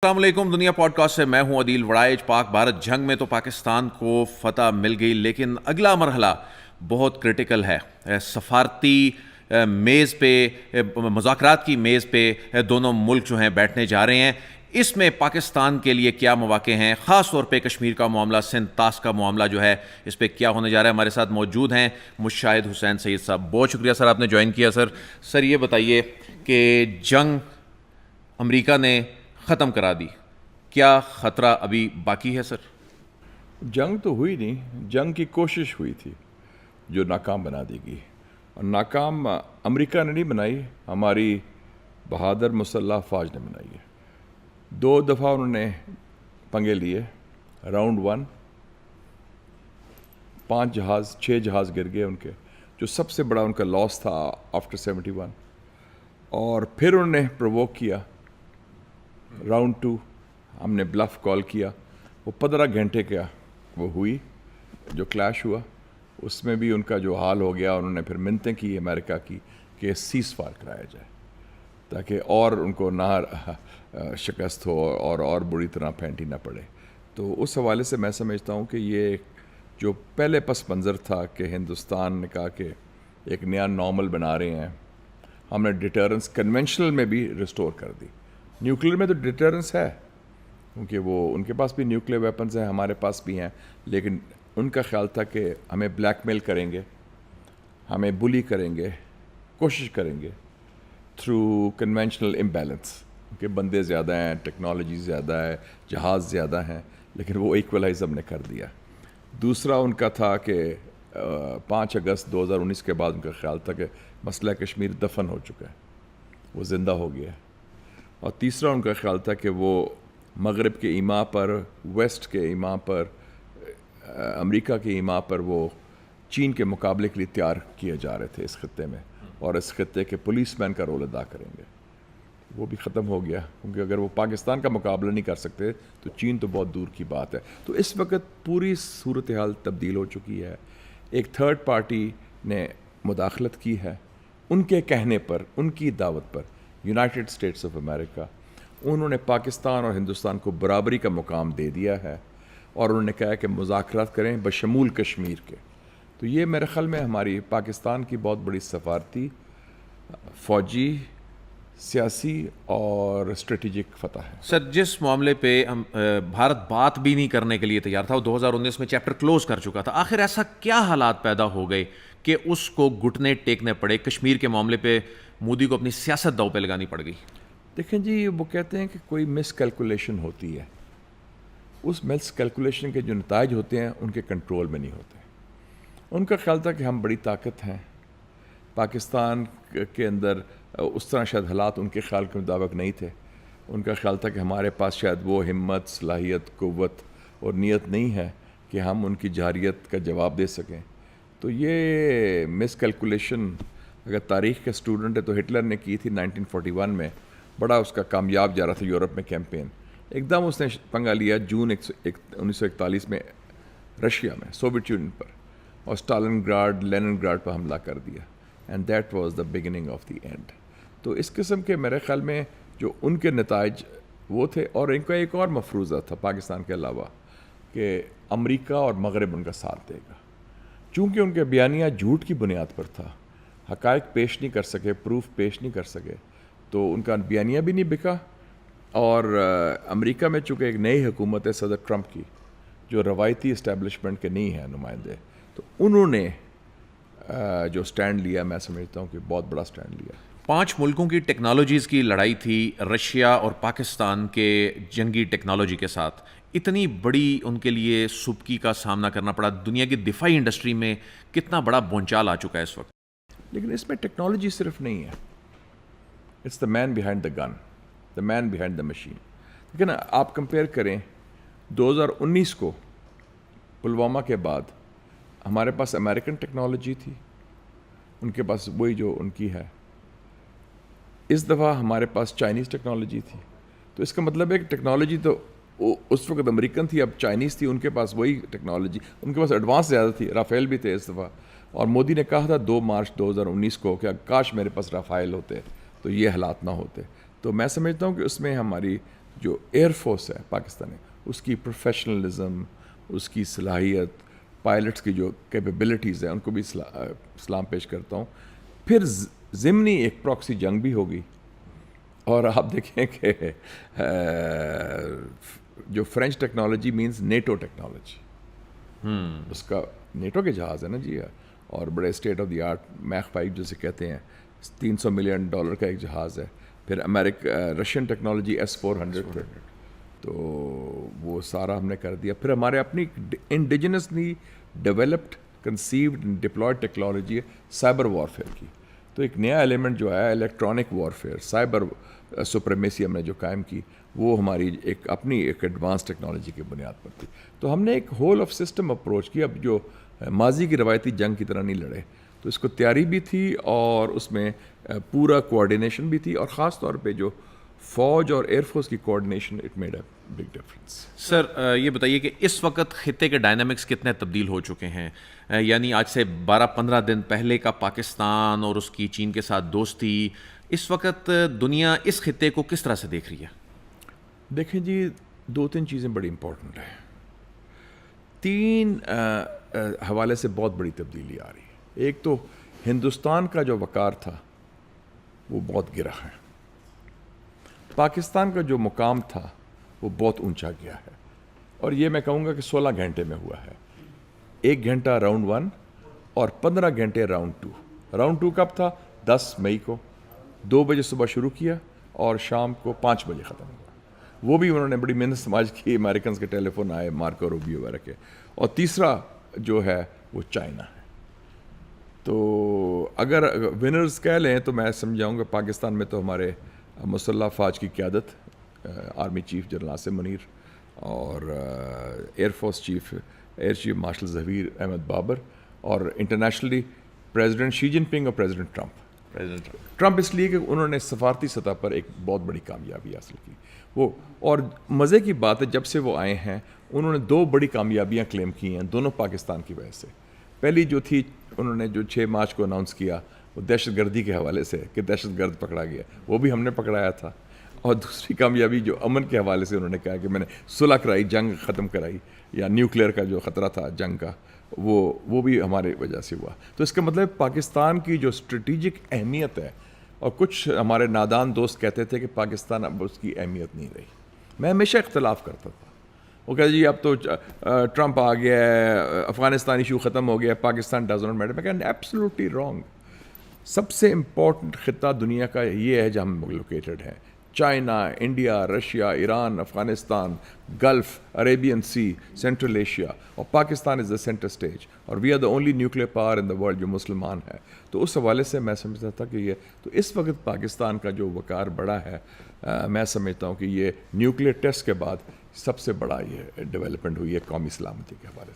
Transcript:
السلام علیکم. دنیا پوڈ کاسٹ سے میں ہوں عدیل وڑائج. پاک بھارت جنگ میں تو پاکستان کو فتح مل گئی، لیکن اگلا مرحلہ بہت کرٹیکل ہے. سفارتی میز پہ، مذاکرات کی میز پہ دونوں ملک جو ہیں بیٹھنے جا رہے ہیں. اس میں پاکستان کے لیے کیا مواقع ہیں، خاص طور پہ کشمیر کا معاملہ، سندھ طاس کا معاملہ جو ہے، اس پہ کیا ہونے جا رہا ہے. ہمارے ساتھ موجود ہیں مشاہد حسین سید صاحب. بہت شکریہ سر، آپ نے جوائن کیا. سر یہ بتائیے کہ جنگ امریکہ نے ختم کرا دی، کیا خطرہ ابھی باقی ہے؟ سر جنگ تو ہوئی نہیں، جنگ کی کوشش ہوئی تھی جو ناکام بنا دی گئی. اور ناکام امریکہ نے نہیں بنائی، ہماری بہادر مسلح افواج نے بنائی ہے. 2 دفعہ انہوں نے پنگے لیے. راؤنڈ 1 6 جہاز گر گئے ان کے، جو سب سے بڑا ان کا لاس تھا آفٹر 71. اور پھر انہوں نے پرووک کیا. راؤنڈ 2 ہم نے بلف کال کیا، وہ 15 گھنٹے کا وہ ہوئی جو کلیش ہوا. اس میں بھی ان کا جو حال ہو گیا، انہوں نے پھر منتیں کی امریکہ کی کہ سیز فائر کرایا جائے تاکہ اور ان کو نہ شکست ہو اور بری طرح پھینٹی نہ پڑے. تو اس حوالے سے میں سمجھتا ہوں کہ یہ جو پہلے پس منظر تھا کہ ہندوستان نے کہا کہ ایک نیا نارمل بنا رہے ہیں، ہم نے ڈیٹرنس کنونشنل میں بھی ریسٹور کر دی. نیوکلیر میں تو ڈیٹرنس ہے کیونکہ وہ ان کے پاس بھی نیوکلیر ویپنز ہیں، ہمارے پاس بھی ہیں، لیکن ان کا خیال تھا کہ ہمیں بلیک میل کریں گے، ہمیں بلی کریں گے، کوشش کریں گے تھرو کنونشنل امبیلنس، کیونکہ بندے زیادہ ہیں، ٹیکنالوجی زیادہ ہے، جہاز زیادہ ہیں، لیکن وہ ایکولائز ہم نے کر دیا. دوسرا ان کا تھا کہ 5 اگست 2019 کے بعد ان کا خیال تھا کہ مسئلہ کشمیر دفن ہو چکا ہے، وہ زندہ ہو گیا. اور تیسرا ان کا خیال تھا کہ وہ مغرب کے ایما پر، ویسٹ کے ایما پر، امریکہ کے ایما پر وہ چین کے مقابلے کے لیے تیار کیے جا رہے تھے اس خطے میں، اور اس خطے کے پولیس مین کا رول ادا کریں گے. وہ بھی ختم ہو گیا کیونکہ اگر وہ پاکستان کا مقابلہ نہیں کر سکتے تو چین تو بہت دور کی بات ہے. تو اس وقت پوری صورتحال تبدیل ہو چکی ہے. ایک تھرڈ پارٹی نے مداخلت کی ہے ان کے کہنے پر، ان کی دعوت پر. یونائٹڈ اسٹیٹس آف امریکہ، انہوں نے پاکستان اور ہندوستان کو برابری کا مقام دے دیا ہے، اور انہوں نے کہا کہ مذاکرات کریں بشمول کشمیر کے. تو یہ میرے خیال میں ہماری پاکستان کی بہت بڑی سفارتی، فوجی، سیاسی اور اسٹریٹجک فتح ہے. سر جس معاملے پہ بھارت بات بھی نہیں کرنے کے لیے تیار تھا، وہ 2019 میں چیپٹر کلوز کر چکا تھا، آخر ایسا کیا حالات پیدا ہو گئے کہ اس کو گھٹنے ٹیکنے پڑے؟ کشمیر کے معاملے پہ مودی کو اپنی سیاست داؤ پہ لگانی پڑ گئی. دیکھیں جی، وہ کہتے ہیں کہ کوئی مس کیلکولیشن ہوتی ہے، اس مس کیلکولیشن کے جو نتائج ہوتے ہیں ان کے کنٹرول میں نہیں ہوتے. ان کا خیال تھا کہ ہم بڑی طاقت ہیں، پاکستان کے اندر اس طرح شاید حالات ان کے خیال کے مطابق نہیں تھے. ان کا خیال تھا کہ ہمارے پاس شاید وہ ہمت، صلاحیت، قوت اور نیت نہیں ہے کہ ہم ان کی جارحیت کا جواب دے سکیں. تو یہ مس کیلکولیشن اگر تاریخ کے اسٹوڈنٹ ہے تو ہٹلر نے کی تھی 1941 میں. بڑا اس کا کامیاب جا رہا تھا یورپ میں کیمپین. ایک دم اس نے پنگا لیا جون 1941 میں رشیا میں، سوویت یونین پر، اور اسٹالن گراڈ، لینن گراڈ پر حملہ کر دیا. And that was the beginning of the end. تو اس قسم کے میرے خیال میں جو ان کے نتائج وہ تھے. اور ان کا ایک اور مفروضہ تھا پاکستان کے علاوہ کہ امریکہ اور مغرب ان کا ساتھ دے گا. چونکہ ان کے بیانیہ جھوٹ کی بنیاد پر تھا، حقائق پیش نہیں کر سکے، پروف پیش نہیں کر سکے، تو ان کا بیانیہ بھی نہیں بکا. اور امریکہ میں چونکہ ایک نئی حکومت ہے صدر ٹرمپ کی، جو روایتی اسٹیبلشمنٹ کے نہیں ہیں نمائندے، تو انہوں نے جو سٹینڈ لیا، میں سمجھتا ہوں کہ بہت بڑا سٹینڈ لیا. 5 ملکوں کی ٹیکنالوجیز کی لڑائی تھی، رشیا اور پاکستان کے جنگی ٹیکنالوجی کے ساتھ. اتنی بڑی ان کے لیے سبکی کا سامنا کرنا پڑا. دنیا کی دفاعی انڈسٹری میں کتنا بڑا بھونچال آ چکا ہے اس وقت. لیکن اس میں ٹیکنالوجی صرف نہیں ہے، it's the man behind the gun, the man behind the machine. لیکن آپ کمپیئر کریں 2019 کو، پلوامہ کے بعد ہمارے پاس امریکن ٹیکنالوجی تھی، ان کے پاس وہی جو ان کی ہے. اس دفعہ ہمارے پاس چائنیز ٹیکنالوجی تھی. تو اس کا مطلب ہے کہ ٹیکنالوجی تو اس وقت امریکن تھی، اب چائنیز تھی، ان کے پاس وہی ٹیکنالوجی، ان کے پاس ایڈوانس زیادہ تھی. رافیل بھی تھے اس دفعہ، اور مودی نے کہا تھا 2 مارچ 2019 کو کہ کاش میرے پاس رافائل ہوتے تو یہ حالات نہ ہوتے. تو میں سمجھتا ہوں کہ اس میں ہماری جو ایئر فورس ہے پاکستانی اس کی پروفیشنلزم، اس کی صلاحیت، پائلٹس کی جو کیپیبلٹیز ہیں ان کو بھی سلام پیش کرتا ہوں. پھر ضمنی ایک پراکسی جنگ بھی ہوگی، اور آپ دیکھیں کہ جو French technology means NATO technology, اس کا نیٹو کے جہاز ہے نا جی، اور بڑے state of the art Mach 5 جسے کہتے ہیں، $300 ملین کا ایک جہاز ہے. پھر رشین ٹیکنالوجی S-400، تو وہ سارا ہم نے کر دیا. پھر ہمارے اپنی انڈیجنسلی ڈیولپڈ کنسیوڈ ڈپلائڈ ٹیکنالوجی ہے سائبر وارفیئر کی. تو ایک نیا ایلیمنٹ جو ہے الیکٹرانک وارفیئر، سائبر سپریمیسی ہم نے جو قائم کی، وہ ہماری ایک اپنی ایک ایڈوانس ٹیکنالوجی کی بنیاد پر تھی. تو ہم نے ایک ہول آف سسٹم اپروچ کی. اب جو ماضی کی روایتی جنگ کی طرح نہیں لڑے، تو اس کو تیاری بھی تھی اور اس میں پورا کوآرڈینیشن بھی تھی، اور خاص طور پہ جو فوج اور ایئر فورس کی coordination, it made a big difference. Sir یہ بتائیے کہ اس وقت خطے کے ڈائنامکس کتنے تبدیل ہو چکے ہیں؟ یعنی آج سے 12-15 دن پہلے کا پاکستان اور اس کی چین کے ساتھ دوستی، اس وقت دنیا اس خطے کو کس طرح سے دیکھ رہی ہے؟ دیکھیں جی، 2-3 چیزیں بڑی امپورٹنٹ ہیں. 3 حوالے سے بہت بڑی تبدیلی آ رہی ہے. ایک تو ہندوستان کا جو وقار تھا وہ بہت گرا ہے. پاکستان کا جو مقام تھا وہ بہت اونچا گیا ہے، اور یہ میں کہوں گا کہ 16 گھنٹے میں ہوا ہے. 1 گھنٹہ راؤنڈ 1 اور 15 گھنٹے راؤنڈ 2. راؤنڈ 2 کب تھا؟ 10 مئی کو 2 بجے صبح شروع کیا اور شام کو 5 بجے ختم ہوا. وہ بھی انہوں نے بڑی محنت سماج کی، امریکنز کے ٹیلی فون آئے، مارکو روبیو وغیرہ کے. اور تیسرا جو ہے وہ چائنا ہے. تو اگر ونرز کہہ لیں تو میں سمجھاؤں گا پاکستان میں تو ہمارے مسلح افواج کی قیادت، army chief general Asim Munir, اور air force chief air chief marshal Zaheer Ahmed Babar, اور انٹرنیشنلی پریزیڈنٹ شی جن پنگ اور پریزیڈنٹ ٹرمپ اس لیے کہ انہوں نے سفارتی سطح پر ایک بہت بڑی کامیابی حاصل کی. وہ اور مزے کی بات ہے، جب سے وہ آئے ہیں انہوں نے 2 بڑی کامیابیاں کلیم کی ہیں، دونوں پاکستان کی وجہ سے. پہلی جو تھی، انہوں نے جو 6 مارچ کو اناؤنس کیا وہ دہشت گردی کے حوالے سے کہ دہشت گرد پکڑا گیا، وہ بھی ہم نے پکڑایا تھا. اور دوسری کامیابی جو امن کے حوالے سے انہوں نے کہا کہ میں نے صلح کرائی، جنگ ختم کرائی، یا نیوکلیئر کا جو خطرہ تھا جنگ کا، وہ بھی ہمارے وجہ سے ہوا. تو اس کا مطلب پاکستان کی جو اسٹریٹجک اہمیت ہے، اور کچھ ہمارے نادان دوست کہتے تھے کہ پاکستان اب اس کی اہمیت نہیں رہی. میں ہمیشہ اختلاف کرتا تھا. وہ کہتے جی اب تو ٹرمپ آ گیا ہے، افغانستان ایشو ختم ہو گیا ہے، پاکستان ڈز ناٹ میٹر. میں کہا ایبسلیوٹلی رانگ. سب سے امپورٹنٹ خطہ دنیا کا یہ ہے جہاں ہم لوکیٹڈ ہیں. China, India, Russia, Iran, Afghanistan, gulf, Arabian sea, Central Asia, اور Pakistan is the centre stage, اور we are the only nuclear power in the world جو مسلمان ہے. تو اس حوالے سے میں سمجھتا تھا کہ یہ تو اس وقت پاکستان کا جو وقار بڑا ہے، میں سمجھتا ہوں کہ یہ نیوکلیئر ٹیسٹ کے بعد سب سے بڑا یہ ڈیولپمنٹ ہوئی ہے قومی سلامتی کے حوالے سے.